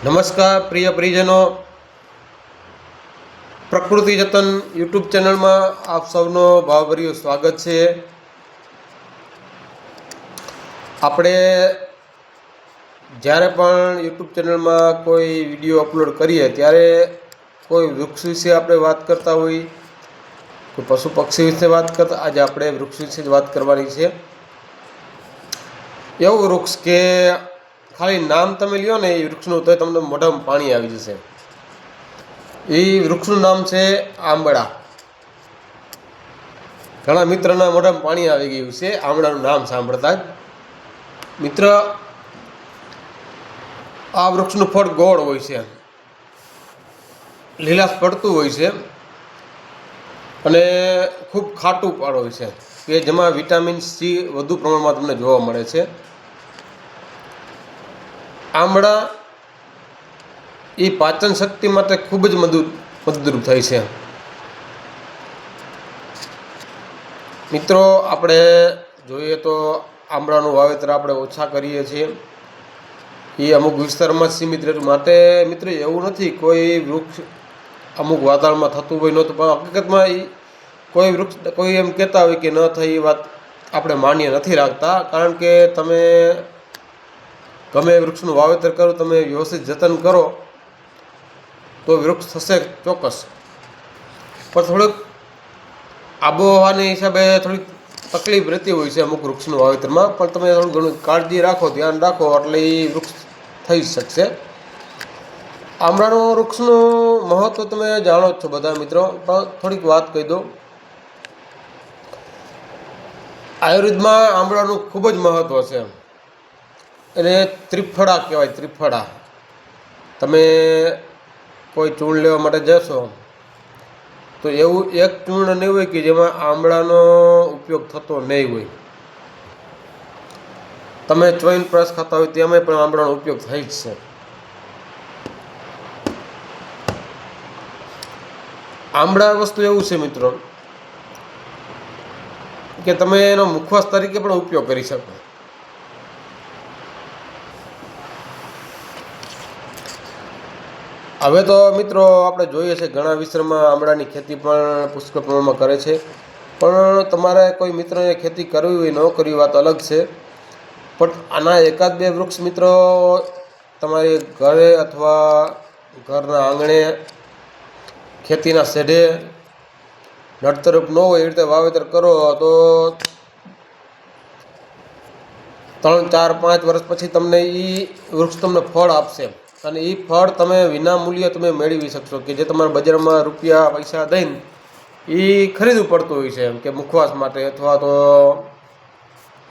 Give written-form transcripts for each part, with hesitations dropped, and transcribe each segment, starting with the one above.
નમસ્કાર પ્રિય પરિજનો, પ્રકૃતિ જતન યુટ્યુબ ચેનલમાં આપ સૌનો ભાવભર્યું સ્વાગત છે. આપણે જ્યારે પણ યુટ્યુબ ચેનલમાં કોઈ વિડીયો અપલોડ કરીએ ત્યારે કોઈ વૃક્ષ વિશે આપણે વાત કરતા હોઈએ, કોઈ પશુ પક્ષી વિશે વાત કરતા. આજે આપણે વૃક્ષ વિશે જ વાત કરવાની છે. એવું વૃક્ષ કે ખાલી નામ તમે લ્યો ને એ વૃક્ષનું તો તમને મોઢામાં પાણી આવી જશે. એ વૃક્ષનું નામ છે આંબળા. ઘણા મિત્રના મોઢામાં પાણી આવી ગયું છે આંબળાનું નામ સાંભળતા જ. મિત્ર, આ વૃક્ષનું ફળ ગોળ હોય છે, લીલાશ પડતું હોય છે અને ખૂબ ખાટું ફળ હોય છે કે જેમાં વિટામિન સી વધુ પ્રમાણમાં તમને જોવા મળે છે. આંબળા એ પાચન શક્તિ માટે ખૂબ જ મદદરૂપ થાય છે. મિત્રો, આપણે જોઈએ તો આંબળાનું વાવેતર આપણે ઓછા કરીએ છીએ. એ અમુક વિસ્તારમાં સીમિત રહેતું માટે મિત્રો એવું નથી કોઈ વૃક્ષ અમુક વાતાવરણમાં થતું હોય નહોતું, પણ હકીકતમાં એ કોઈ વૃક્ષ કોઈ એમ કહેતા હોય કે ન થઈ એ વાત આપણે માન્ય નથી રાખતા. કારણ કે તમે ગમે વૃક્ષનું વાવેતર કરો, તમે વ્યવસ્થિત જતન કરો તો વૃક્ષ થશે ચોક્કસ. પણ થોડુંક આબોહવાની હિસાબે થોડીક તકલીફ રહેતી હોય છે અમુક વૃક્ષનું વાવેતરમાં, પણ તમે થોડું ઘણું કાળજી રાખો, ધ્યાન રાખો એટલે એ વૃક્ષ થઈ શકશે. આંબળાનું વૃક્ષનું મહત્ત્વ તમે જાણો જ છો બધા મિત્રો, પણ થોડીક વાત કહી દો. આયુર્વેદમાં આંબળાનું ખૂબ જ મહત્ત્વ છે. એને ત્રિફળા કહેવાય, ત્રિફળા. તમે કોઈ ચૂર્ણ લેવા માટે જશો તો એવું એક ચૂર્ણ નહીં હોય કે જેમાં આંબળાનો ઉપયોગ થતો નહીં હોય. તમે ચ્યવનપ્રાશ ખાતા હોય તેમાં પણ આંબળાનો ઉપયોગ થાય જ છે. આંબળા વસ્તુ એવું છે મિત્રો કે તમે એનો મુખવાસ તરીકે પણ ઉપયોગ કરી શકો. હવે તો મિત્રો આપણે જોઈએ છે ઘણા વિસ્તારમાં આંબળાની ખેતી પણ પુષ્કળ પ્રમાણમાં કરે છે. પણ તમારે કોઈ મિત્રને ખેતી કરવી હોય ન કરવી વાત અલગ છે, પણ આના એકાદ બે વૃક્ષ મિત્રો તમારી ઘરે અથવા ઘરના આંગણે ખેતીના શેઢે નડતરરૂપ ન હોય એ રીતે વાવેતર કરો તો 3, 4, 5 વર્ષ પછી તમને એ વૃક્ષ તમને ફળ આપશે. અને એ ફળ તમે વિના મૂલ્યે તમે મેળવી શકશો કે જે તમારા બજારમાં રૂપિયા પૈસા દઈને એ ખરીદવું પડતું હોય છે, એમ કે મુખવાસ માટે અથવા તો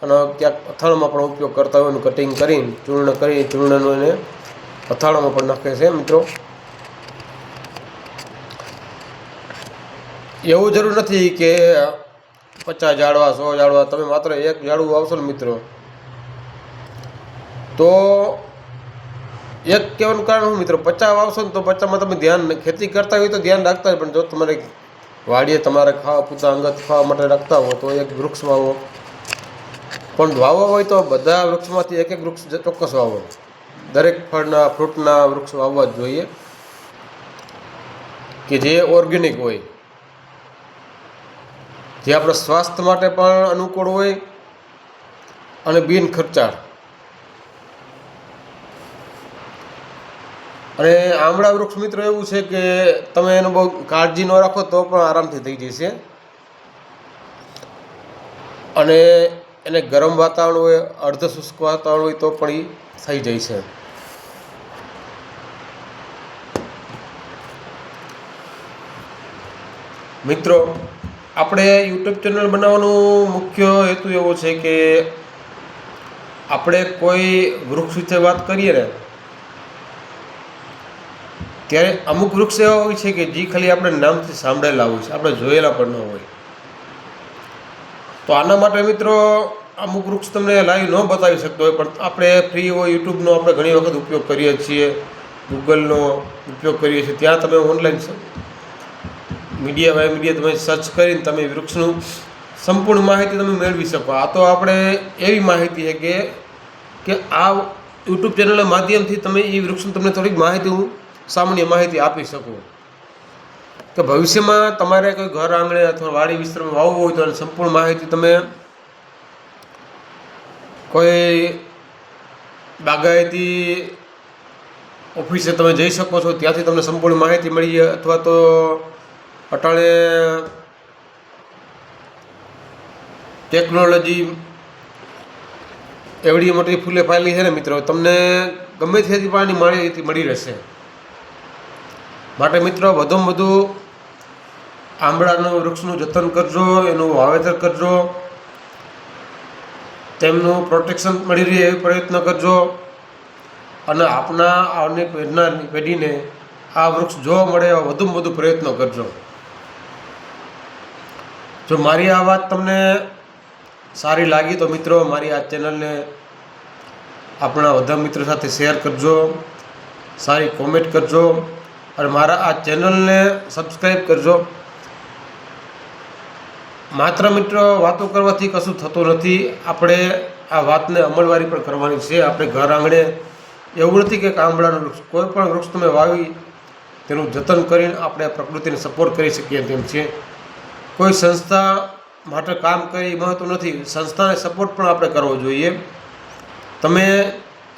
અને ક્યાંક અથાણામાં પણ ઉપયોગ કરતા હોય, એનું કટિંગ કરીને ચૂર્ણનું એને અથાણામાં પણ નાખે છે. મિત્રો, એવું જરૂર નથી કે 50 ઝાડવા 100 ઝાડવા, તમે માત્ર એક ઝાડવું વાવશો ને મિત્રો તો એક કહેવાનું કારણ શું મિત્રો, 50 વાવશો ને તો 50માં તમે ધ્યાન ખેતી કરતા હોય તો ધ્યાન રાખતા હોય, પણ જો તમારે વાડીએ તમારે ખાવા પૂરતા અંગત ખાવા માટે રાખતા હો તો એક વૃક્ષ વાવો. પણ વાવવા હોય તો બધા વૃક્ષમાંથી એક વૃક્ષ ચોક્કસ વાવો. દરેક ફળના ફ્રૂટના વૃક્ષ વાવવા જ જોઈએ કે જે ઓર્ગેનિક હોય, જે આપણા સ્વાસ્થ્ય માટે પણ અનુકૂળ હોય અને બિન ખર્ચાળ. અને આંબળા વૃક્ષ મિત્રો એવું છે કે તમે એનો બહુ કાળજી ન રાખો તો પણ આરામથી થઈ જશે. અને એને ગરમ વાતાવરણ હોય, અર્ધ શુષ્ક વાતાવરણ હોય તો પણ એ થઈ જાય છે. મિત્રો, આપણે યુટ્યુબ ચેનલ બનાવવાનું મુખ્ય હેતુ એવો છે કે આપણે કોઈ વૃક્ષ વિશે વાત કરીએ ને ત્યારે અમુક વૃક્ષ એવા હોય છે કે જે ખાલી આપણે નામથી સાંભળેલા હોય છે, આપણે જોયેલા પણ ન હોય. તો આના માટે મિત્રો અમુક વૃક્ષ તમને લાઈવ ન બતાવી શકતો હોય, પણ આપણે ફ્રી હોય યુટ્યુબનો આપણે ઘણી વખત ઉપયોગ કરીએ છીએ, ગૂગલનો ઉપયોગ કરીએ છીએ. ત્યાં તમે ઓનલાઈન મીડિયા તમે સર્ચ કરીને તમે વૃક્ષનું સંપૂર્ણ માહિતી તમે મેળવી શકો. આ તો આપણે એવી માહિતી છે કે આ યુટ્યુબ ચેનલના માધ્યમથી તમે એ વૃક્ષની તમને થોડીક માહિતી હું સામાન્ય માહિતી આપી શકું કે ભવિષ્યમાં તમારે કોઈ ઘર આંગણે અથવા વાડી વિસ્તારમાં વાવવું હોય તો સંપૂર્ણ માહિતી તમે કોઈ બાગાયતી ઓફિસે તમે જઈ શકો છો, ત્યાંથી તમને સંપૂર્ણ માહિતી મળી જાય, અથવા તો અટાણે ટેકનોલોજી એવડી મોટી ફૂલે ફાયેલી છે ને મિત્રો, તમને ગમે ત્યાંથી પાણી માહિતી મળી રહેશે. માટે મિત્રો વધુમાં વધુ આંબળાનું વૃક્ષનું જતન કરજો, એનું વાવેતર કરજો, તેમનું પ્રોટેક્શન મળી રહે એ પ્રયત્ન કરજો, અને આપના આવનારી પેઢીને આ વૃક્ષ જોવા મળે એવા વધુમાં વધુ પ્રયત્નો કરજો. જો મારી આ વાત તમને સારી લાગી તો મિત્રો મારી આ ચેનલને આપણા બધા મિત્રો સાથે શેર કરજો, સારી કોમેન્ટ કરજો, અને મારા આ ચેનલને સબસ્ક્રાઈબ કરજો. માત્ર મિત્રો વાતો કરવાથી કશું થતું નથી, આપણે આ વાતને અમલવારી પણ કરવાની છે. આપણે ઘર આંગણે એવું નથી કે આંબળાનું વૃક્ષ, કોઈ પણ વૃક્ષ તમે વાવી તેનું જતન કરીને આપણે પ્રકૃતિને સપોર્ટ કરી શકીએ તેમ છે. કોઈ સંસ્થા માટે કામ કરી મહત્વ નથી, સંસ્થાને સપોર્ટ પણ આપણે કરવો જોઈએ. તમે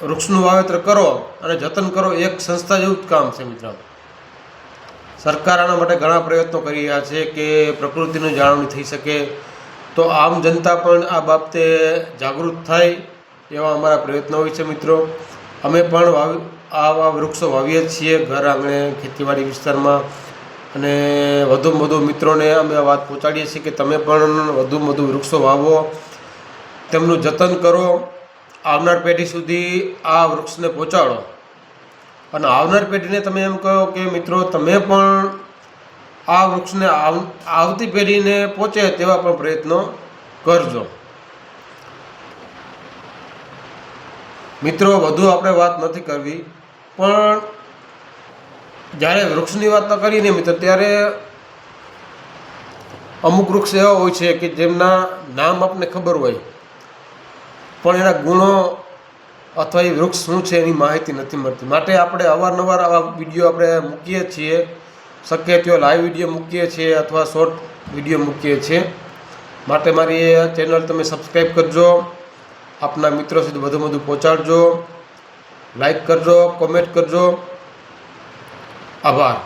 વૃક્ષનું વાવેતર કરો અને જતન કરો, એક સંસ્થા જેવું જ કામ છે મિત્રો. સરકાર આના માટે ઘણા પ્રયત્નો કરી રહ્યા છે કે પ્રકૃતિની જાળવણી થઈ શકે, તો આમ જનતા પણ આ બાબતે જાગૃત થાય એવા અમારા પ્રયત્નો હોય છે મિત્રો. અમે પણ આવા વૃક્ષો વાવીએ છીએ ઘર આંગણે, ખેતીવાડી વિસ્તારમાં, અને વધુમાં વધુ મિત્રોને અમે આ વાત પહોંચાડીએ છીએ કે તમે પણ વધુમાં વધુ વૃક્ષો વાવો, તેમનું જતન કરો, આવનાર પેઢી સુધી આ વૃક્ષને પહોંચાડો. અને આવનાર પેઢીને તમે એમ કહો કે મિત્રો તમે પણ આ વૃક્ષને આવતી પેઢીને પહોંચે તેવા પણ પ્રયત્નો કરજો. મિત્રો વધુ આપણે વાત નથી કરવી, પણ જ્યારે વૃક્ષની વાત કરીએ ને મિત્રો, ત્યારે અમુક વૃક્ષ એવા હોય છે કે જેમના નામ આપણને ખબર હોય પણ એના ગુણો અથવા એ વૃક્ષ શું છે એની માહિતી નથી મળતી. માટે આપણે અવારનવાર આવા વિડીયો આપણે મૂકીએ છીએ, શક્ય તેવો લાઈવ વિડીયો મૂકીએ છીએ અથવા શોર્ટ વિડીયો મૂકીએ છીએ. માટે મારી ચેનલ તમે સબસ્ક્રાઈબ કરજો, આપના મિત્રો સુધી વધુ વધુ પહોંચાડજો, લાઈક કરજો, કોમેન્ટ કરજો. આભાર.